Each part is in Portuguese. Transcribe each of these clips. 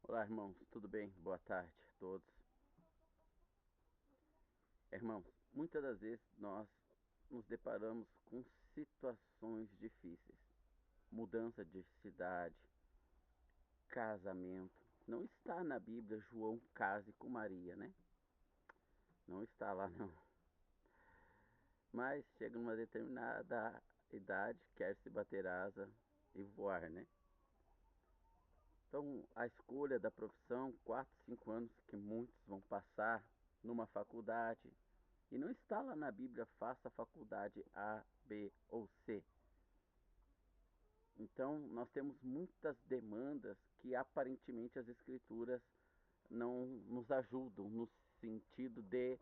Olá, irmãos, tudo bem? Boa tarde a todos. Irmãos, muitas das vezes nós nos deparamos com situações difíceis. Mudança de cidade, casamento. Não está na Bíblia João case com Maria, né? Não está lá não. Mas chega numa determinada idade, quer se bater asa e voar, né? Então, a escolha da profissão, 4, 5 anos que muitos vão passar numa faculdade, e não está lá na Bíblia, faça faculdade A, B ou C. Então, nós temos muitas demandas que aparentemente as Escrituras não nos ajudam no sentido de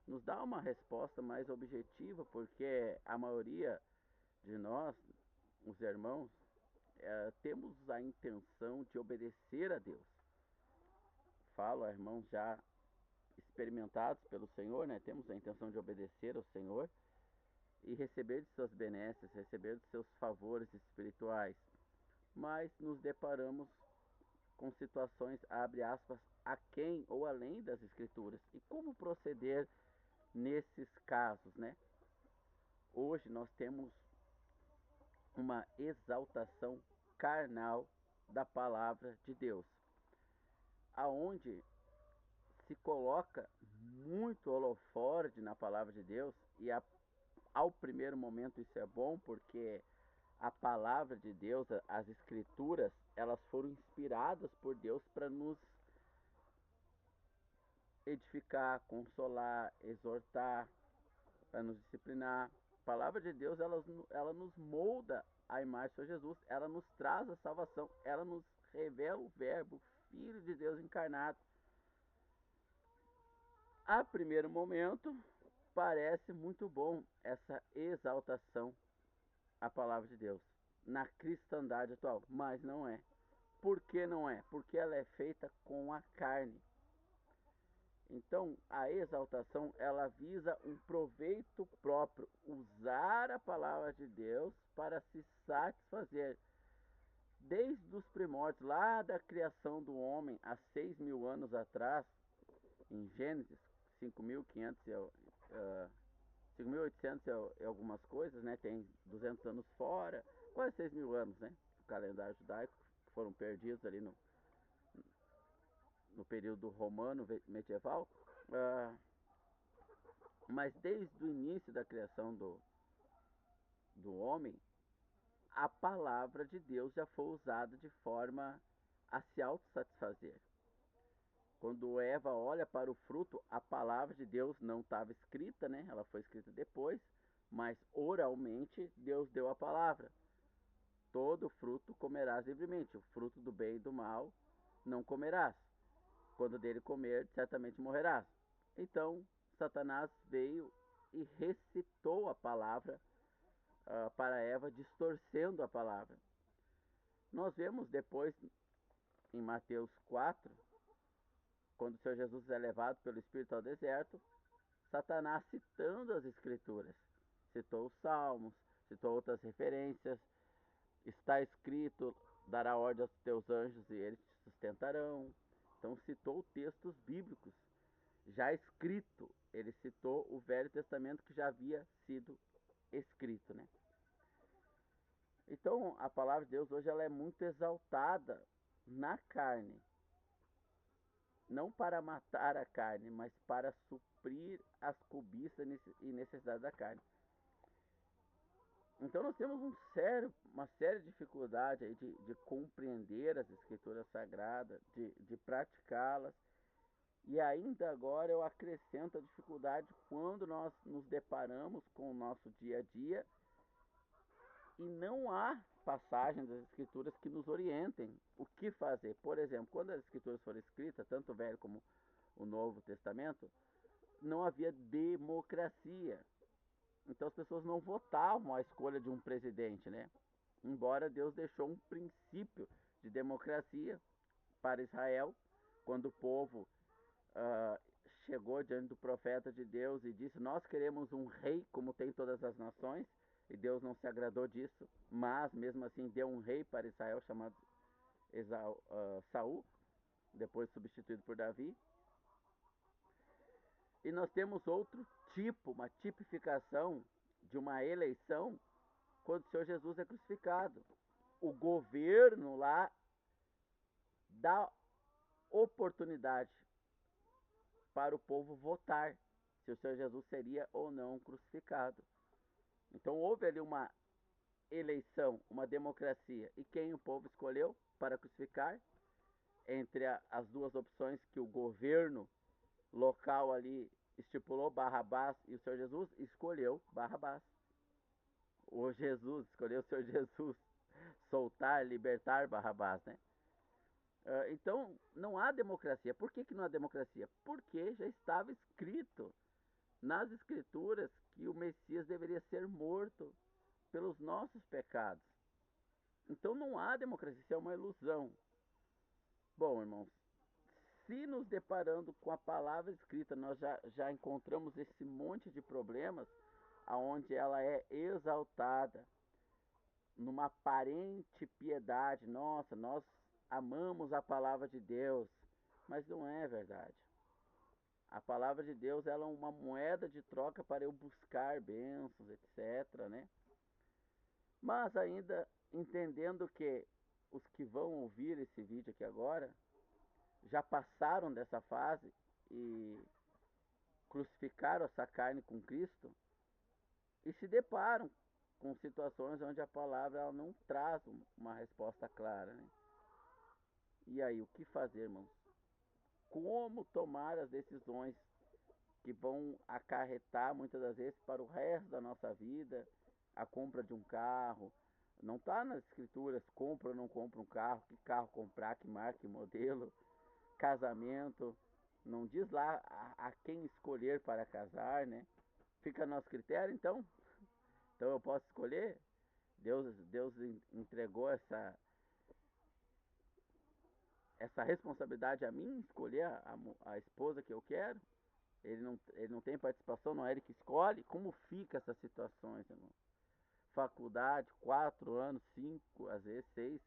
nos dar uma resposta mais objetiva, porque a maioria de nós, os irmãos, temos a intenção de obedecer a Deus. Falo a irmãos já experimentados pelo Senhor, né? Temos a intenção de obedecer ao Senhor e receber de suas benesses, receber de seus favores espirituais. Mas nos deparamos com situações, abre aspas, aquém ou além das Escrituras. E como proceder nesses casos, né? Hoje nós temos uma exaltação carnal da palavra de Deus, aonde se coloca muito holoforte na palavra de Deus e ao primeiro momento isso é bom porque a palavra de Deus, as escrituras, elas foram inspiradas por Deus para nos edificar, consolar, exortar, para nos disciplinar. A palavra de Deus, ela nos molda a imagem de Senhor Jesus, ela nos traz a salvação, ela nos revela o verbo, o Filho de Deus encarnado. A primeiro momento, parece muito bom essa exaltação à palavra de Deus na cristandade atual, mas não é. Por que não é? Porque ela é feita com a carne. Então, a exaltação, ela visa um proveito próprio, usar a palavra de Deus para se satisfazer. Desde os primórdios, lá da criação do homem, há 6.000 anos atrás, em Gênesis 5.500 5.800 e algumas coisas, né? Tem 200 anos fora, quase 6.000 anos, né? O calendário judaico, que foram perdidos ali no período romano medieval. Ah, mas desde o início da criação do homem, a palavra de Deus já foi usada de forma a se autossatisfazer. Quando Eva olha para o fruto, a palavra de Deus não estava escrita, né? Ela foi escrita depois, mas oralmente Deus deu a palavra. Todo fruto comerás livremente, o fruto do bem e do mal não comerás. Quando dele comer, certamente morrerás. Então, Satanás veio e recitou a palavra para Eva, distorcendo a palavra. Nós vemos depois em Mateus 4, quando o Senhor Jesus é levado pelo Espírito ao deserto, Satanás citando as Escrituras. Citou os Salmos, citou outras referências. Está escrito, dará ordem aos teus anjos e eles te sustentarão. Então citou textos bíblicos já escrito. Ele citou o Velho Testamento que já havia sido escrito, né? Então a palavra de Deus hoje ela é muito exaltada na carne, não para matar a carne, mas para suprir as cobiças e necessidades da carne. Então nós temos uma séria dificuldade aí de compreender as escrituras sagradas, de praticá-las. E ainda agora eu acrescento a dificuldade quando nós nos deparamos com o nosso dia a dia e não há passagens das escrituras que nos orientem o que fazer. Por exemplo, quando as escrituras foram escritas, tanto o Velho como o Novo Testamento, não havia democracia. Então as pessoas não votavam a escolha de um presidente, né? Embora Deus deixou um princípio de democracia para Israel, quando o povo ah, chegou diante do profeta de Deus e disse: Nós queremos um rei como tem todas as nações. E Deus não se agradou disso, mas mesmo assim deu um rei para Israel chamado Saul. depois substituído por Davi. E nós temos outro tipo, uma tipificação de uma eleição quando o Senhor Jesus é crucificado. O governo lá dá oportunidade para o povo votar se o Senhor Jesus seria ou não crucificado. Então houve ali uma eleição, uma democracia. E quem o povo escolheu para crucificar? Entre as duas opções que o governo local ali estipulou, Barrabás e o Senhor Jesus, escolheu Barrabás. O Jesus, escolheu o Senhor Jesus soltar, libertar Barrabás, né? Então, não há democracia. Por que não há democracia? Porque já estava escrito nas Escrituras que o Messias deveria ser morto pelos nossos pecados. Então não há democracia, isso é uma ilusão. Bom, irmãos, se nos deparando com a palavra escrita, nós já encontramos esse monte de problemas aonde ela é exaltada numa aparente piedade. Nossa, nós amamos a palavra de Deus, mas não é verdade. A palavra de Deus ela é uma moeda de troca para eu buscar bênçãos, etc, né? Mas ainda entendendo que os que vão ouvir esse vídeo aqui agora já passaram dessa fase e crucificaram essa carne com Cristo e se deparam com situações onde a palavra ela não traz uma resposta clara, né? E aí, o que fazer, irmãos? Como tomar as decisões que vão acarretar muitas das vezes para o resto da nossa vida, a compra de um carro? Não está nas escrituras compra ou não compra um carro, que carro comprar, que marca, que modelo, casamento, não diz lá a quem escolher para casar, né? Fica a nosso critério, então. Então eu posso escolher. Deus entregou essa responsabilidade a mim, escolher a esposa que eu quero. Ele não tem participação, não é ele que escolhe. Como fica essas situações, irmão? Faculdade, 4 anos, 5, às vezes 6,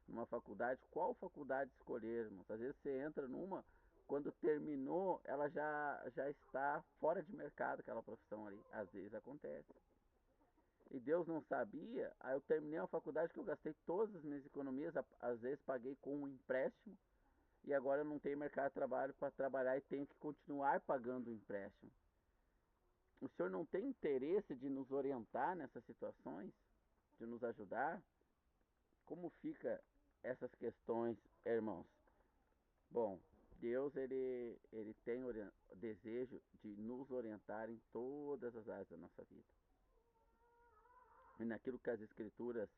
numa faculdade. Qual faculdade escolher, irmão? Às vezes você entra numa, quando terminou, ela já está fora de mercado, aquela profissão ali. Às vezes acontece. E Deus não sabia, aí eu terminei uma faculdade que eu gastei todas as minhas economias, às vezes paguei com um empréstimo, e agora eu não tenho mercado de trabalho para trabalhar e tenho que continuar pagando o empréstimo. O senhor não tem interesse de nos orientar nessas situações, de nos ajudar? Como fica essas questões, irmãos? Bom, Deus ele tem desejo de nos orientar em todas as áreas da nossa vida. E naquilo que as escrituras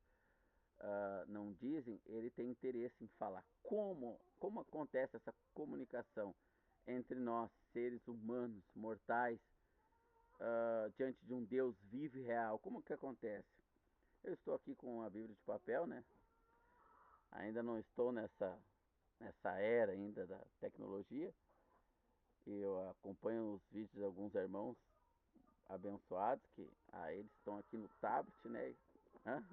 não dizem, ele tem interesse em falar. Como acontece essa comunicação entre nós, seres humanos, mortais, diante de um Deus vivo e real? Como que acontece? Eu estou aqui com a Bíblia de papel, né? Ainda não estou nessa era ainda da tecnologia. E eu acompanho os vídeos de alguns irmãos abençoados que eles estão aqui no tablet, né?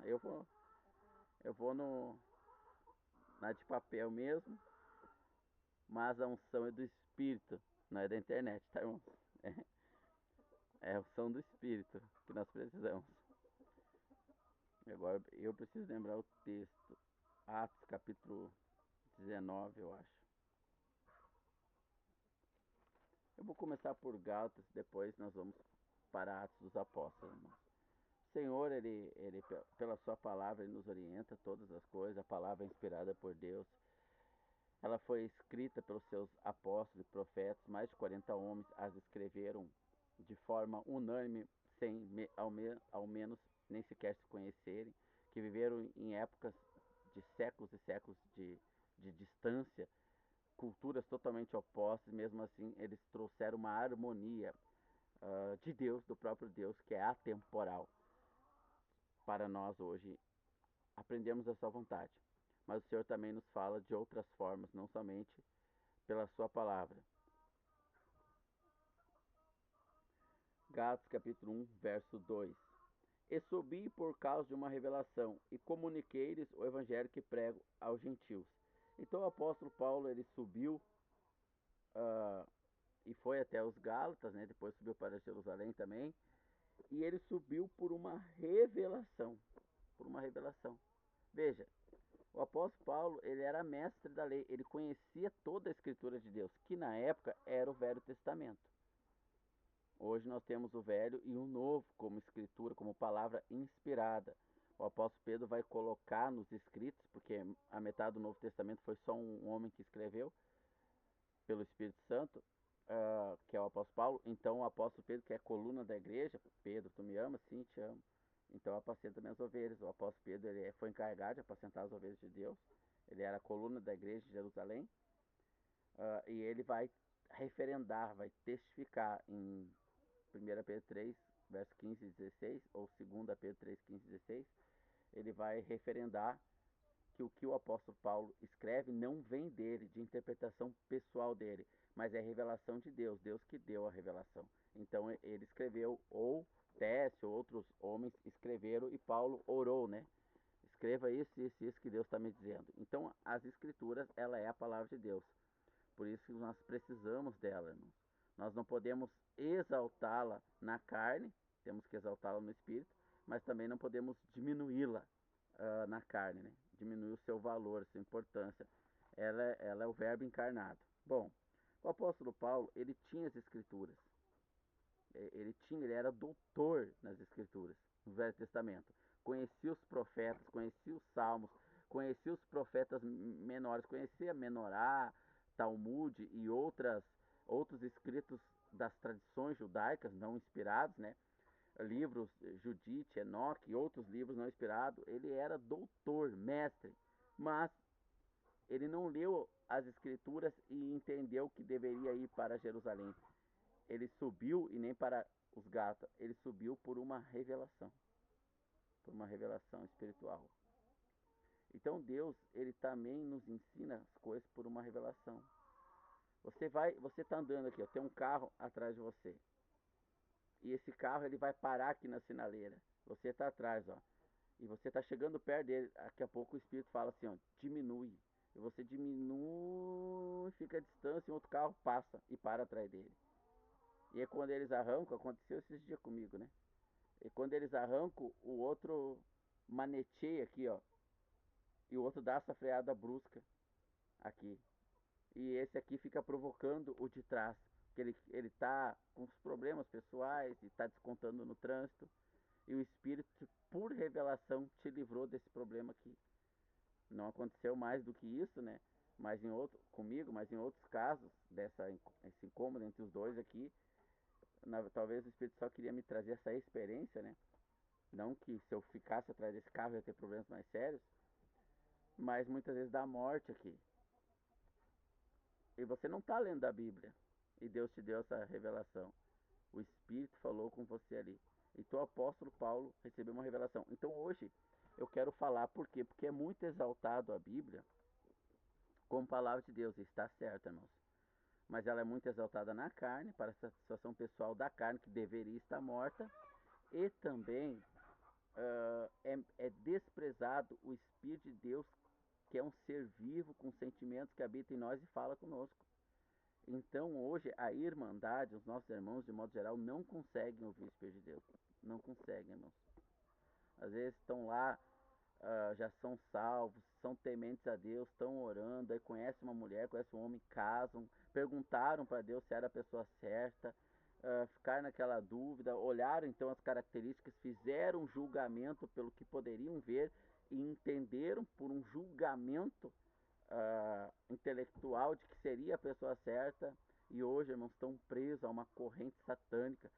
Eu vou na de papel mesmo, mas a unção é do Espírito, não é da internet, tá, irmão? É a unção do Espírito que nós precisamos. Agora eu preciso lembrar o texto. Atos capítulo 19, eu acho. Eu vou começar por Gálatas, depois nós vamos para Atos dos Apóstolos, irmãos. O Senhor, ele, pela sua palavra, ele nos orienta todas as coisas. A palavra é inspirada por Deus. Ela foi escrita pelos seus apóstolos e profetas. Mais de 40 homens as escreveram de forma unânime, sem ao menos nem sequer se conhecerem, que viveram em épocas de séculos e séculos de distância, culturas totalmente opostas. Mesmo assim eles trouxeram uma harmonia de Deus, do próprio Deus, que é atemporal. Para nós hoje aprendemos a sua vontade, mas o Senhor também nos fala de outras formas, não somente pela sua palavra. Gálatas capítulo 1, verso 2. E subi por causa de uma revelação, e comuniquei-lhes o evangelho que prego aos gentios. Então o apóstolo Paulo ele subiu e foi até os Gálatas, né? Depois subiu para Jerusalém também. E ele subiu por uma revelação. Por uma revelação. Veja, o apóstolo Paulo ele era mestre da lei. Ele conhecia toda a escritura de Deus, que na época era o Velho Testamento. Hoje nós temos o Velho e o Novo como escritura, como palavra inspirada. O apóstolo Pedro vai colocar nos escritos, porque a metade do Novo Testamento foi só um homem que escreveu, pelo Espírito Santo, que é o apóstolo Paulo. Então o apóstolo Pedro, que é a coluna da igreja, Pedro, tu me amas? Sim, te amo. Então apacenta minhas ovelhas. O apóstolo Pedro ele foi encarregado de apacentar as ovelhas de Deus. Ele era a coluna da igreja de Jerusalém. E ele vai referendar, vai testificar em 1 Pedro 3, verso 15 e 16, ou 2 Pedro 3, 15 e 16, ele vai referendar que o apóstolo Paulo escreve não vem dele, de interpretação pessoal dele, mas é revelação de Deus, Deus que deu a revelação. Então ele escreveu, ou Técio, outros homens escreveram e Paulo orou, né? Escreva isso que Deus está me dizendo. Então as escrituras, ela é a palavra de Deus. Por isso que nós precisamos dela, irmãos. Nós não podemos exaltá-la na carne, temos que exaltá-la no espírito, mas também não podemos diminuí-la na carne, né? Diminuir o seu valor, sua importância. Ela é o verbo encarnado. Bom, o apóstolo Paulo, ele tinha as escrituras. Ele era doutor nas escrituras, no Velho Testamento. Conhecia os profetas, conhecia os salmos, conhecia os profetas menores, conhecia Menorá, Talmud e outros escritos das tradições judaicas não inspirados, né? Livros Judite, Enoque e outros livros não inspirados. Ele era doutor, mestre, mas ele não leu as escrituras e entendeu que deveria ir para Jerusalém. Ele subiu e nem para os Gálatas, ele subiu por uma revelação espiritual. Então Deus, ele também nos ensina as coisas por uma revelação. Você está andando aqui, ó, tem um carro atrás de você. E esse carro ele vai parar aqui na sinaleira. Você está atrás, ó. E você está chegando perto dele. Daqui a pouco o Espírito fala assim, ó, diminui. E você diminui, fica a distância e outro carro passa e para atrás dele. E é quando eles arrancam, aconteceu esses dias comigo, né? E quando eles arrancam, o outro maneteia aqui, ó. E o outro dá essa freada brusca aqui. E esse aqui fica provocando o de trás. Porque ele tá com os problemas pessoais e tá descontando no trânsito. E o Espírito, por revelação, te livrou desse problema aqui. Não aconteceu mais do que isso, né? Mas comigo, mas em outros casos, esse incômodo entre os dois aqui, talvez o Espírito só queria me trazer essa experiência, né? Não que se eu ficasse atrás desse carro ia ter problemas mais sérios, mas muitas vezes dá morte aqui. E você não está lendo a Bíblia. E Deus te deu essa revelação. O Espírito falou com você ali. Então o apóstolo Paulo recebeu uma revelação. Então hoje eu quero falar por quê? Porque é muito exaltado a Bíblia como palavra de Deus. E está certo, irmãos. Mas ela é muito exaltada na carne, para a satisfação pessoal da carne, que deveria estar morta. E também é desprezado o Espírito de Deus, que é um ser vivo com sentimentos que habita em nós e fala conosco. Então hoje a irmandade, os nossos irmãos de modo geral não conseguem ouvir o Espírito de Deus. Não conseguem, irmãos. Às vezes estão lá, já são salvos, são tementes a Deus, estão orando, aí conhecem uma mulher, conhecem um homem, casam, perguntaram para Deus se era a pessoa certa, ficaram naquela dúvida, olharam então as características, fizeram um julgamento pelo que poderiam ver e entenderam por um julgamento intelectual de que seria a pessoa certa, e hoje, irmãos, estão presos a uma corrente satânica,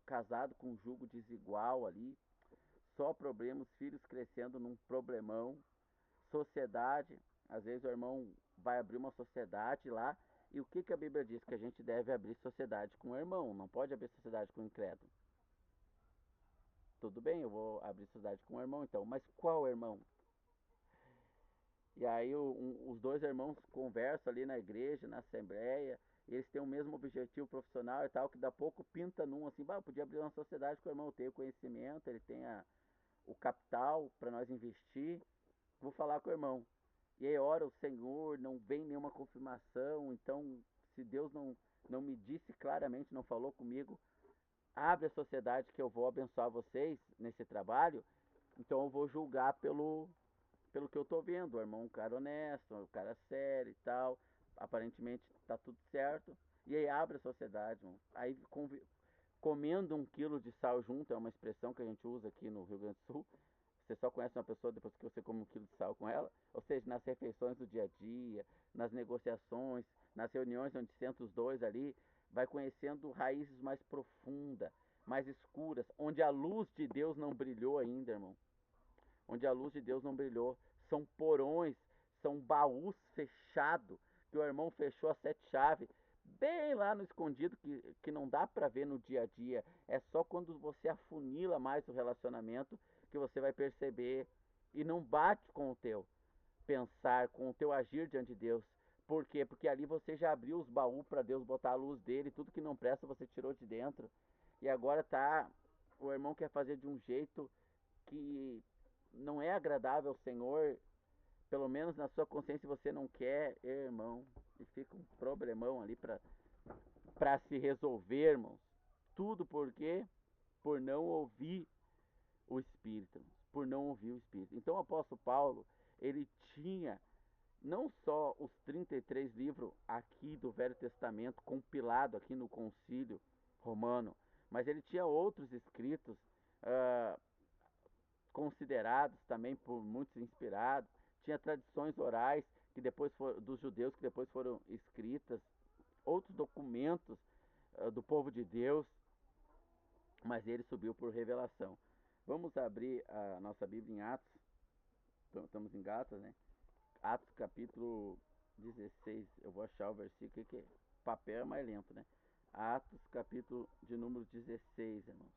casado com um jugo desigual ali, só problemas, filhos crescendo num problemão, sociedade, às vezes o irmão vai abrir uma sociedade lá, e o que a Bíblia diz? Que a gente deve abrir sociedade com o irmão, não pode abrir sociedade com o incrédulo. Tudo bem, eu vou abrir sociedade com o irmão então, mas qual irmão? E aí os dois irmãos conversam ali na igreja, na assembleia, e eles têm o mesmo objetivo profissional e tal, que dá pouco pinta num assim, bah, eu podia abrir uma sociedade com o irmão, eu tenho conhecimento, ele tem o capital para nós investir, vou falar com o irmão. e aí ora o Senhor, não vem nenhuma confirmação, então se Deus não me disse claramente, não falou comigo, abre a sociedade que eu vou abençoar vocês nesse trabalho, então eu vou julgar pelo que eu tô vendo. O irmão é um cara honesto, um cara sério e tal, aparentemente tá tudo certo, e aí abre a sociedade, mano. Aí comendo 1 quilo de sal junto, é uma expressão que a gente usa aqui no Rio Grande do Sul. Você só conhece uma pessoa depois que você come 1 quilo de sal com ela. Ou seja, nas refeições do dia a dia, nas negociações, nas reuniões onde sentam os dois ali, vai conhecendo raízes mais profundas, mais escuras, onde a luz de Deus não brilhou ainda, irmão. Onde a luz de Deus não brilhou. São porões, são baús fechados, que o irmão fechou a 7 chaves, bem lá no escondido, que não dá para ver no dia a dia. É só quando você afunila mais o relacionamento que você vai perceber, e não bate com o teu pensar, com o teu agir diante de Deus. Por quê? Porque ali você já abriu os baús para Deus botar a luz dele, tudo que não presta você tirou de dentro. E agora tá, o irmão quer fazer de um jeito que não é agradável ao Senhor, pelo menos na sua consciência você não quer, irmão, e fica um problemão ali para se resolver, irmãos. Tudo por quê? Por não ouvir o Espírito, por não ouvir o Espírito. Então o apóstolo Paulo, ele tinha não só os 33 livros aqui do Velho Testamento compilado aqui no Concílio Romano, mas ele tinha outros escritos uh, considerados também por muitos inspirados, tinha tradições orais que depois dos judeus que depois foram escritas, outros documentos do povo de Deus, mas ele subiu por revelação. Vamos abrir a nossa Bíblia em Atos, estamos em Gálatas, né? Atos capítulo 16, eu vou achar o versículo que papel é mais lento, né? Atos capítulo de número 16, irmãos.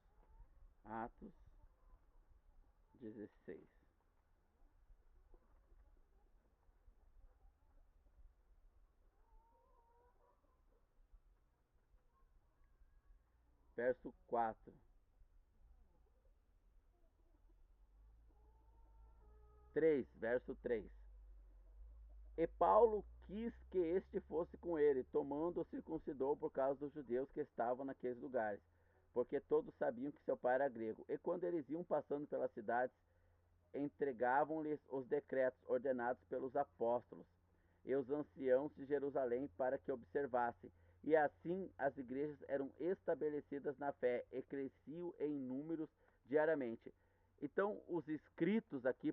Atos 16. Verso 4. 3, verso 3. E Paulo quis que este fosse com ele, tomando o circuncidou por causa dos judeus que estavam naqueles lugares, porque todos sabiam que seu pai era grego. E quando eles iam passando pelas cidades, entregavam-lhes os decretos ordenados pelos apóstolos e os anciãos de Jerusalém para que observassem. E assim as igrejas eram estabelecidas na fé e cresciam em números diariamente. Então, os escritos aqui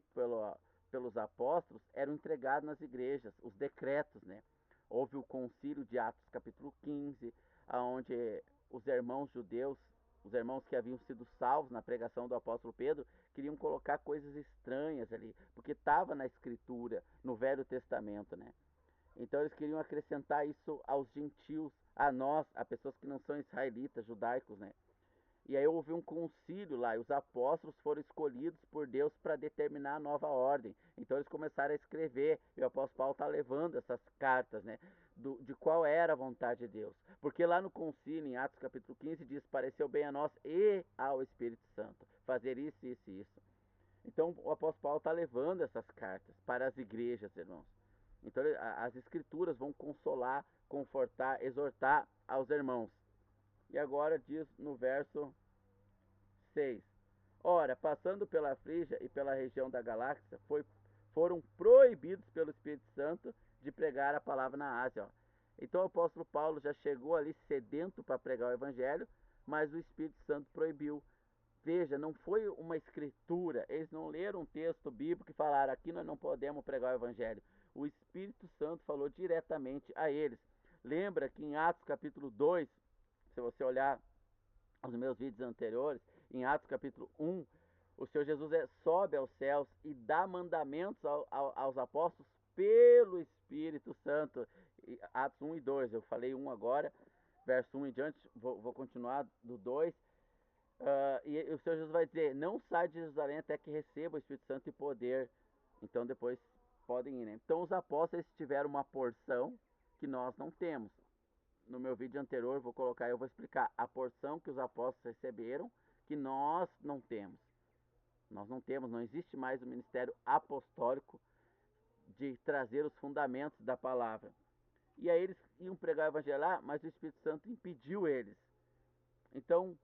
pelos apóstolos eram entregados nas igrejas, os decretos, né? Houve o concílio de Atos capítulo 15, onde os irmãos judeus, os irmãos que haviam sido salvos na pregação do apóstolo Pedro, queriam colocar coisas estranhas ali, porque estava na escritura, no Velho Testamento, né? Então eles queriam acrescentar isso aos gentios, a nós, a pessoas que não são israelitas, judaicos, né? E aí houve um concílio lá, e os apóstolos foram escolhidos por Deus para determinar a nova ordem. Então eles começaram a escrever, e o apóstolo Paulo está levando essas cartas, né? De qual era a vontade de Deus. Porque lá no concílio, em Atos capítulo 15, diz: pareceu bem a nós e ao Espírito Santo fazer isso, isso e isso. Então o apóstolo Paulo está levando essas cartas para as igrejas, irmãos. Então as escrituras vão consolar, confortar, exortar aos irmãos. E agora diz no verso 6. Ora, passando pela Frígia e pela região da Galáxia, foram proibidos pelo Espírito Santo de pregar a palavra na Ásia. Ó. Então o apóstolo Paulo já chegou ali sedento para pregar o evangelho, mas o Espírito Santo proibiu. Veja, não foi uma escritura, eles não leram um texto bíblico e falaram: aqui nós não podemos pregar o evangelho. O Espírito Santo falou diretamente a eles. Lembra que em Atos capítulo 2, se você olhar os meus vídeos anteriores, em Atos capítulo 1, o Senhor Jesus sobe aos céus e dá mandamentos aos apóstolos pelo Espírito Santo. Atos 1 e 2, eu falei 1 agora, verso 1 em diante, vou continuar do 2. E o Senhor Jesus vai dizer: não sai de Jerusalém até que receba o Espírito Santo e poder. Então depois podem ir, né? Então os apóstolos tiveram uma porção que nós não temos. No meu vídeo anterior vou colocar, eu vou explicar a porção que os apóstolos receberam, que nós não temos. Nós não temos, não existe mais o ministério apostólico de trazer os fundamentos da palavra. E aí eles iam pregar o evangelho lá, mas o Espírito Santo impediu eles. Então,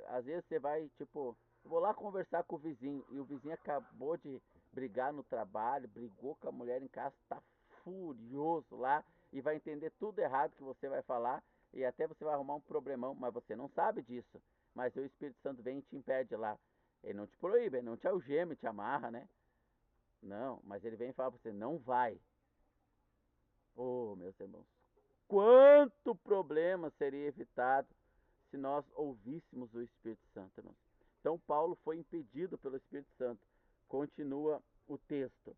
às vezes você vai, tipo, vou lá conversar com o vizinho, e o vizinho acabou de brigar no trabalho, brigou com a mulher em casa, tá furioso lá, e vai entender tudo errado que você vai falar, e até você vai arrumar um problemão, mas você não sabe disso. Mas o Espírito Santo vem e te impede lá. Ele não te proíbe, ele não te algema, te amarra, né? Não, mas ele vem e fala pra você, não vai. Oh, meus irmãos, quanto problema seria evitado se nós ouvíssemos o Espírito Santo, irmãos. Então Paulo foi impedido pelo Espírito Santo. Continua o texto.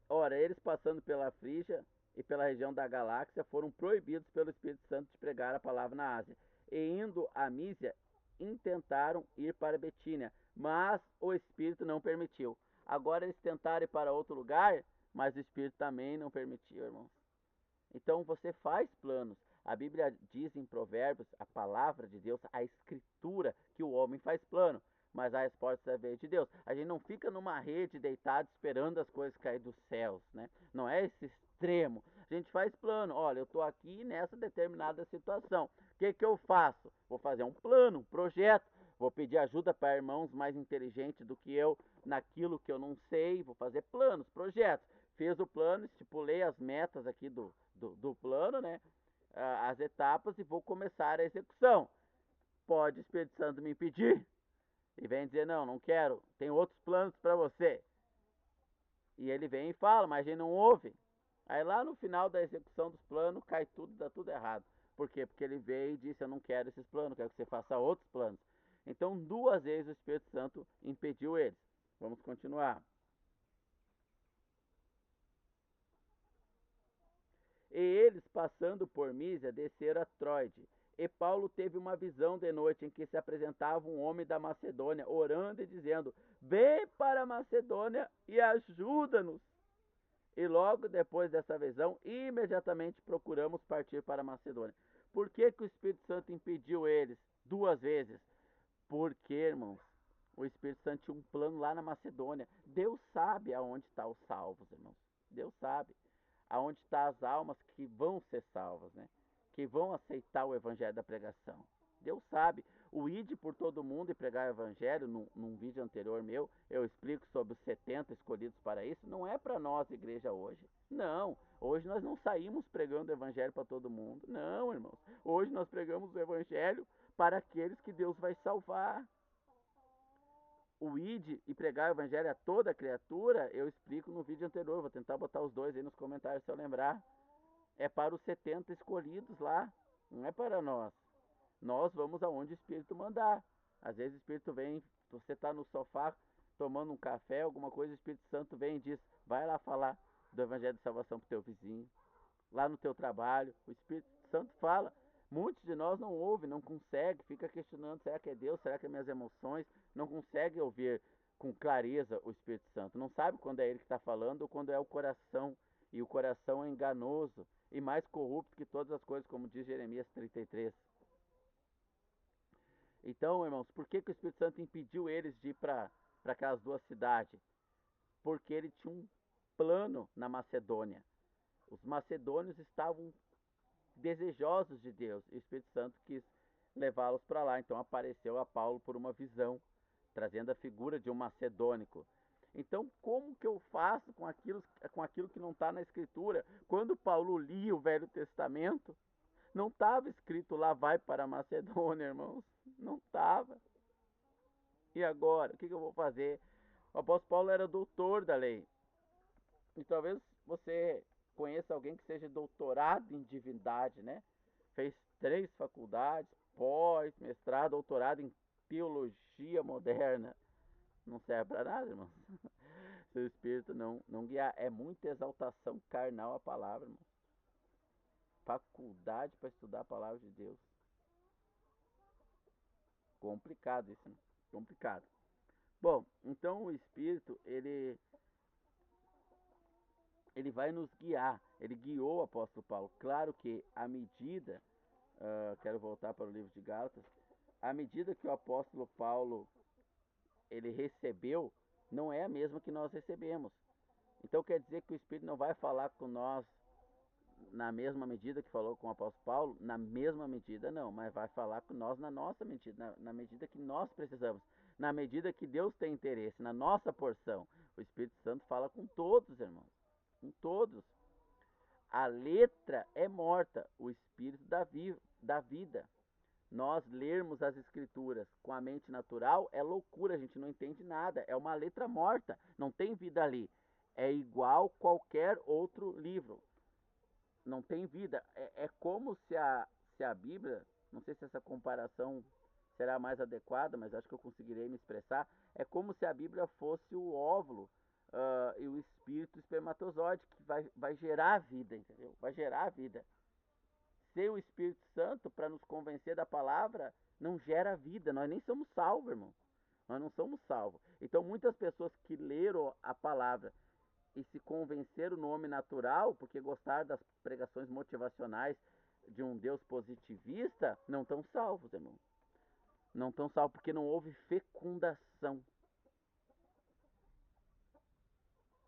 Ora, eles passando pela Frígia e pela região da Galáxia foram proibidos pelo Espírito Santo de pregar a palavra na Ásia. E indo a Mísia, intentaram ir para Betínia, mas o Espírito não permitiu. Agora eles tentaram ir para outro lugar, mas o Espírito também não permitiu, irmãos. Então você faz planos. A Bíblia diz em Provérbios, a palavra de Deus, a escritura, que o homem faz plano, mas a resposta veio de Deus. A gente não fica numa rede deitado esperando as coisas cair dos céus, né? Não é esse extremo. A gente faz plano. Olha, eu estou aqui nessa determinada situação. O que que eu faço? Vou fazer um plano, um projeto. Vou pedir ajuda para irmãos mais inteligentes do que eu naquilo que eu não sei. Vou fazer planos, projetos. Fiz o plano, estipulei as metas aqui do plano, né? As etapas e vou começar a execução. Pode o Espírito Santo me impedir? E vem dizer, não, não quero, tem outros planos para você. E ele vem e fala, mas a gente não ouve. Aí lá no final da execução dos planos cai tudo, dá tudo errado. Por quê? Porque ele veio e disse, eu não quero esses planos, quero que você faça outros planos. Então 2 vezes o Espírito Santo impediu eles. Vamos continuar. E eles, passando por Mísia, desceram a Troade. E Paulo teve uma visão de noite em que se apresentava um homem da Macedônia, orando e dizendo, vem para a Macedônia e ajuda-nos. E logo depois dessa visão, imediatamente procuramos partir para a Macedônia. Por que que o Espírito Santo impediu eles 2 vezes? Porque, irmãos, o Espírito Santo tinha um plano lá na Macedônia. Deus sabe aonde estão os salvos, irmãos. Deus sabe aonde estão as almas que vão ser salvas, né? Que vão aceitar o evangelho da pregação. Deus sabe. O ide por todo mundo e pregar o evangelho, num vídeo anterior meu, eu explico sobre os 70 escolhidos para isso. Não é para nós, igreja, hoje. Não. Hoje nós não saímos pregando o evangelho para todo mundo. Não, irmãos. Hoje nós pregamos o evangelho para aqueles que Deus vai salvar. O id e pregar o evangelho a toda criatura, eu explico no vídeo anterior. Vou tentar botar os dois aí nos comentários se eu lembrar. É para os 70 escolhidos lá. Não é para nós. Nós vamos aonde o Espírito mandar. Às vezes o Espírito vem, você está no sofá tomando um café, alguma coisa, o Espírito Santo vem e diz, vai lá falar do Evangelho de Salvação para o teu vizinho. Lá no teu trabalho, o Espírito Santo fala. Muitos de nós não ouvem, não consegue, fica questionando, será que é Deus, será que é minhas emoções? Não consegue ouvir com clareza o Espírito Santo. Não sabe quando é ele que está falando ou quando é o coração. E o coração é enganoso e mais corrupto que todas as coisas, como diz Jeremias 33. Então, irmãos, por que que o Espírito Santo impediu eles de ir para aquelas 2 cidades? Porque ele tinha um plano na Macedônia. Os macedônios estavam desejosos de Deus e o Espírito Santo quis levá-los para lá. Então apareceu a Paulo por uma visão, trazendo a figura de um macedônico. Então, como que eu faço com aquilo que não está na Escritura? Quando Paulo lia o Velho Testamento, não estava escrito lá, vai para a Macedônia, irmãos. Não estava. E agora? O que eu vou fazer? O apóstolo Paulo era doutor da lei. E talvez você conheça alguém que seja doutorado em divindade, né? Fez 3 faculdades, pós, mestrado, doutorado em teologia moderna. Não serve para nada, irmão. Se o Espírito não guiar, é muita exaltação carnal a palavra, irmão. Faculdade para estudar a palavra de Deus. Complicado isso, né? Complicado. Bom, então o Espírito, ele vai nos guiar. Ele guiou o apóstolo Paulo. Claro que à medida, quero voltar para o livro de Gálatas, à medida que o apóstolo Paulo ele recebeu não é a mesma que nós recebemos. Então quer dizer que o Espírito não vai falar com nós na mesma medida que falou com o apóstolo Paulo? Na mesma medida não, mas vai falar com nós na nossa medida, na medida que nós precisamos, na medida que Deus tem interesse, na nossa porção. O Espírito Santo fala com todos, irmãos, com todos. A letra é morta, o Espírito dá vida. Nós lermos as escrituras com a mente natural é loucura, a gente não entende nada, é uma letra morta, não tem vida ali. É igual qualquer outro livro, não tem vida. É como se a Bíblia, não sei se essa comparação será mais adequada, mas acho que eu conseguirei me expressar. É como se a Bíblia fosse o óvulo e o espírito espermatozoide que vai gerar vida, entendeu? Vai gerar vida. Sem o Espírito Santo para nos convencer da palavra, não gera vida. Nós nem somos salvos, irmão. Nós não somos salvos. Então, muitas pessoas que leram a palavra e se convenceram no homem natural, porque gostaram das pregações motivacionais de um Deus positivista, não estão salvos, irmão. Não estão salvos porque não houve fecundação.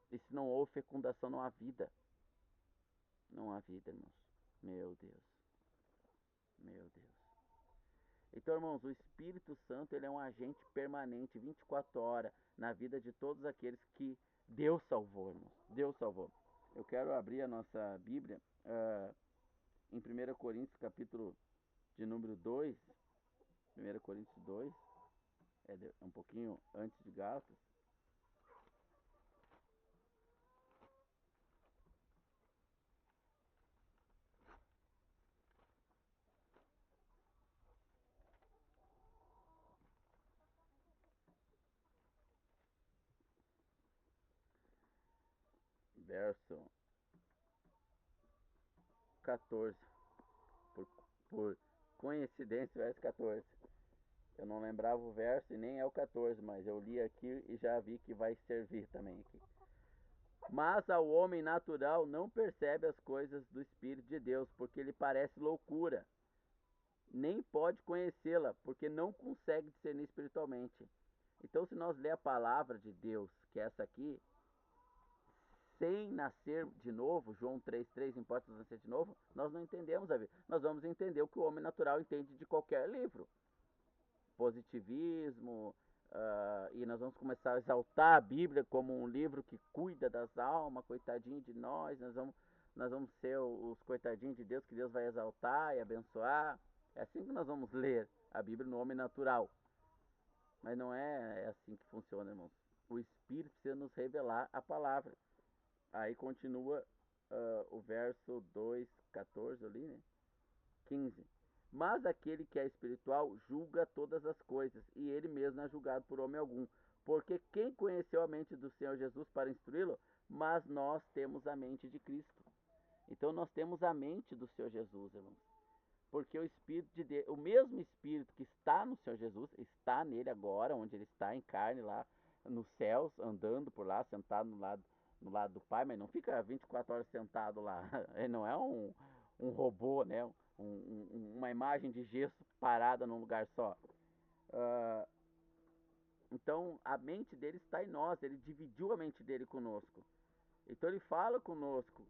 E se não houve fecundação, não há vida. Não há vida, irmãos. Meu Deus. Meu Deus. Então, irmãos, o Espírito Santo ele é um agente permanente, 24 horas, na vida de todos aqueles que Deus salvou, irmãos. Deus salvou. Eu quero abrir a nossa Bíblia em 1 Coríntios, capítulo de número 2. 1 Coríntios 2, é um pouquinho antes de Gálatas. Verso 14. Por, por coincidência, verso 14. Eu não lembrava o verso e nem é o 14, mas eu li aqui e já vi que vai servir também aqui. Mas ao homem natural não percebe as coisas do Espírito de Deus, porque lhe parece loucura. Nem pode conhecê-la, porque não consegue discernir espiritualmente. Então, se nós ler a palavra de Deus, que é essa aqui, sem nascer de novo, João 3,3, importa nascer de novo, nós não entendemos a Bíblia. Nós vamos entender o que o homem natural entende de qualquer livro. Positivismo, e nós vamos começar a exaltar a Bíblia como um livro que cuida das almas, coitadinho de nós vamos ser os coitadinhos de Deus, que Deus vai exaltar e abençoar. É assim que nós vamos ler a Bíblia no homem natural. Mas não é assim que funciona, irmãos. O Espírito precisa nos revelar a palavra. Aí continua o verso 2, 14 ali, né? 15. Mas aquele que é espiritual julga todas as coisas, e ele mesmo não é julgado por homem algum. Porque quem conheceu a mente do Senhor Jesus para instruí-lo? Mas nós temos a mente de Cristo. Então nós temos a mente do Senhor Jesus, irmãos. Porque o Espírito de Deus, o mesmo Espírito que está no Senhor Jesus, está nele agora, onde ele está em carne lá nos céus, andando por lá, sentado no lado do Pai, mas não fica 24 horas sentado lá. Ele não é um robô, né? Uma imagem de gesso parada num lugar só. Uh, então a mente dele está em nós, ele dividiu a mente dele conosco. Então ele fala conosco.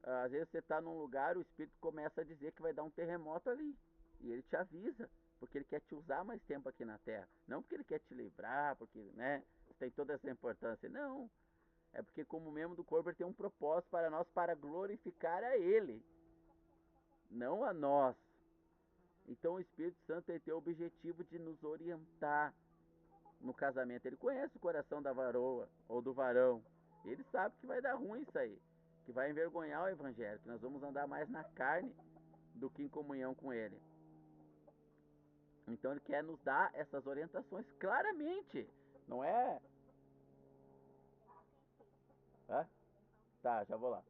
Às vezes você está num lugar, o Espírito começa a dizer que vai dar um terremoto ali. E ele te avisa, porque ele quer te usar mais tempo aqui na Terra. Não porque ele quer te livrar, porque né, tem toda essa importância. Não. É porque como membro do corpo ele tem um propósito para nós, para glorificar a ele. Não a nós. Então o Espírito Santo tem o objetivo de nos orientar no casamento. Ele conhece o coração da varoa ou do varão. Ele sabe que vai dar ruim isso aí. Que vai envergonhar o evangelho. Que nós vamos andar mais na carne do que em comunhão com ele. Então ele quer nos dar essas orientações claramente. Não é... Hã? Tá, já vou lá.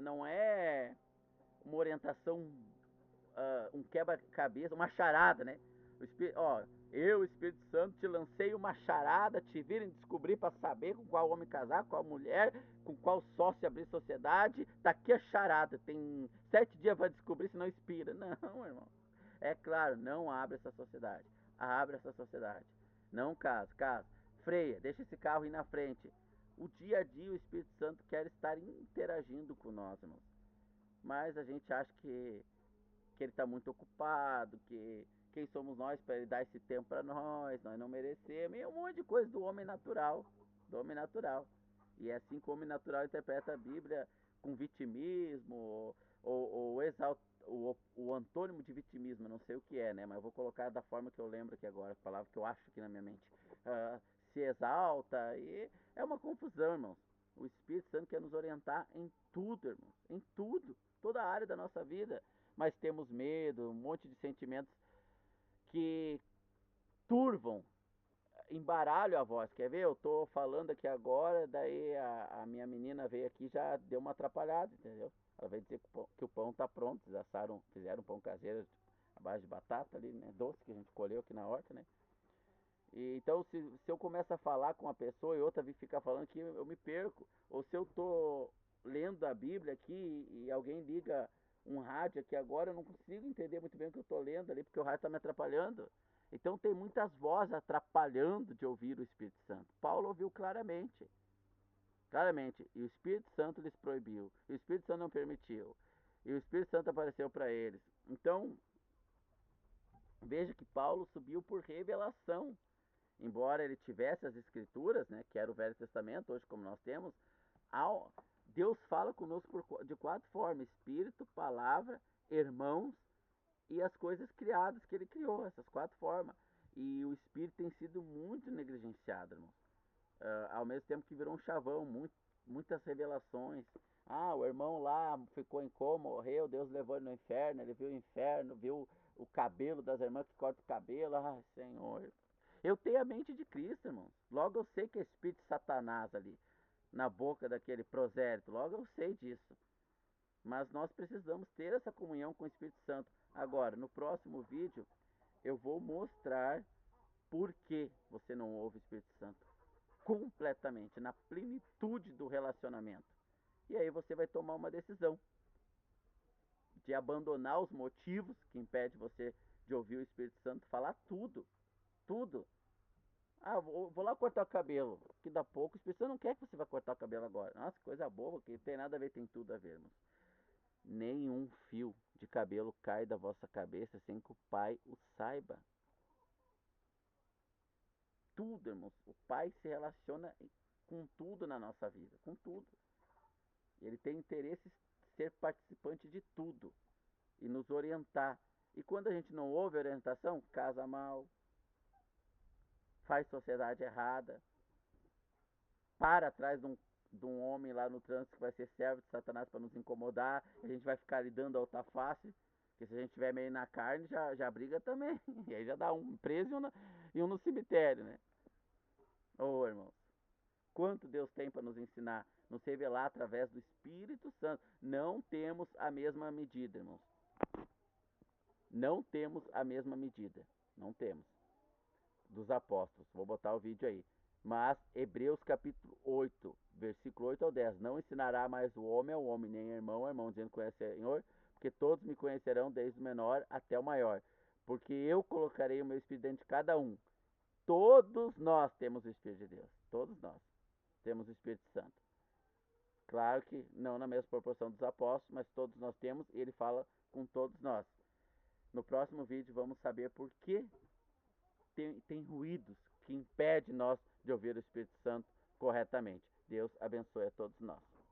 Não é uma orientação, um quebra-cabeça, uma charada, né? Eu, Espírito Santo, te lancei uma charada, te virem descobrir para saber com qual homem casar, com qual mulher, com qual sócio abrir sociedade. Tá aqui a charada, tem 7 dias para descobrir se não expira. Não, irmão. É claro, não abre essa sociedade. Abre essa sociedade. Não casa. freia, deixa esse carro ir na frente. O dia a dia o Espírito Santo quer estar interagindo com nós, irmãos. Mas a gente acha que ele está muito ocupado, que quem somos nós para ele dar esse tempo para nós não merecemos, e um monte de coisa do homem natural, do homem natural. E é assim que o homem natural interpreta a Bíblia, com vitimismo, ou o antônimo de vitimismo, não sei o que é, né? Mas eu vou colocar da forma que eu lembro aqui agora, a palavra que eu acho aqui na minha mente. Se exalta, e é uma confusão, irmãos. O Espírito Santo quer nos orientar em tudo, irmãos, em tudo, toda a área da nossa vida. Mas temos medo, um monte de sentimentos que turvam, embaralham a voz. Quer ver? Eu tô falando aqui agora, daí a minha menina veio aqui e já deu uma atrapalhada, entendeu? Ela veio dizer que o pão tá pronto, eles assaram, fizeram um pão caseiro à base de batata ali, né? Doce que a gente colheu aqui na horta, né? E, então, se eu começo a falar com uma pessoa e outra fica falando que eu me perco, ou se eu tô lendo a Bíblia aqui e alguém liga um rádio aqui agora, eu não consigo entender muito bem o que eu estou lendo ali, porque o rádio está me atrapalhando. Então tem muitas vozes atrapalhando de ouvir o Espírito Santo. Paulo ouviu claramente, claramente, e o Espírito Santo lhes proibiu, e o Espírito Santo não permitiu, e o Espírito Santo apareceu para eles. Então, veja que Paulo subiu por revelação. Embora ele tivesse as escrituras, né, que era o Velho Testamento, hoje como nós temos, Deus fala conosco de quatro formas: Espírito, Palavra, Irmãos e as coisas criadas que ele criou, essas quatro formas. E o Espírito tem sido muito negligenciado, irmão. Ao mesmo tempo que virou um chavão, muitas revelações. O irmão lá ficou em coma, morreu, Deus levou ele no inferno, ele viu o inferno, viu o cabelo das irmãs que corta o cabelo. Senhor. Eu tenho a mente de Cristo, irmão. Logo eu sei que é espírito de Satanás ali, na boca daquele prosélito. Logo eu sei disso. Mas nós precisamos ter essa comunhão com o Espírito Santo. Agora, no próximo vídeo, eu vou mostrar por que você não ouve o Espírito Santo completamente, na plenitude do relacionamento. E aí você vai tomar uma decisão de abandonar os motivos que impedem você de ouvir o Espírito Santo falar tudo, tudo. Vou lá cortar o cabelo, que dá pouco. O Espírito Santo não quer que você vá cortar o cabelo agora. Nossa, coisa boba, que tem nada a ver, tem tudo a ver, irmãos. Nenhum fio de cabelo cai da vossa cabeça sem que o Pai o saiba. Tudo, irmãos. O Pai se relaciona com tudo na nossa vida, com tudo. Ele tem interesse em ser participante de tudo e nos orientar. E quando a gente não ouve a orientação, casa mal, faz sociedade errada, para atrás de um homem lá no trânsito que vai ser servo de Satanás para nos incomodar, a gente vai ficar lidando a outra face, porque se a gente estiver meio na carne, já briga também. E aí já dá um preso e um no cemitério, né? Ô, irmãos, quanto Deus tem para nos ensinar, nos revelar através do Espírito Santo. Não temos a mesma medida, irmãos. Não temos a mesma medida. Não temos. Dos apóstolos. Vou botar o vídeo aí. Mas Hebreus capítulo 8, versículo 8 ao 10. Não ensinará mais o homem ao homem, nem irmão ao irmão, dizendo: conhece o Senhor, porque todos me conhecerão, desde o menor até o maior. Porque eu colocarei o meu Espírito dentro de cada um. Todos nós temos o Espírito de Deus. Todos nós temos o Espírito Santo. Claro que não na mesma proporção dos apóstolos, mas todos nós temos, e ele fala com todos nós. No próximo vídeo vamos saber por que tem ruídos que impedem nós de ouvir o Espírito Santo corretamente. Deus abençoe a todos nós.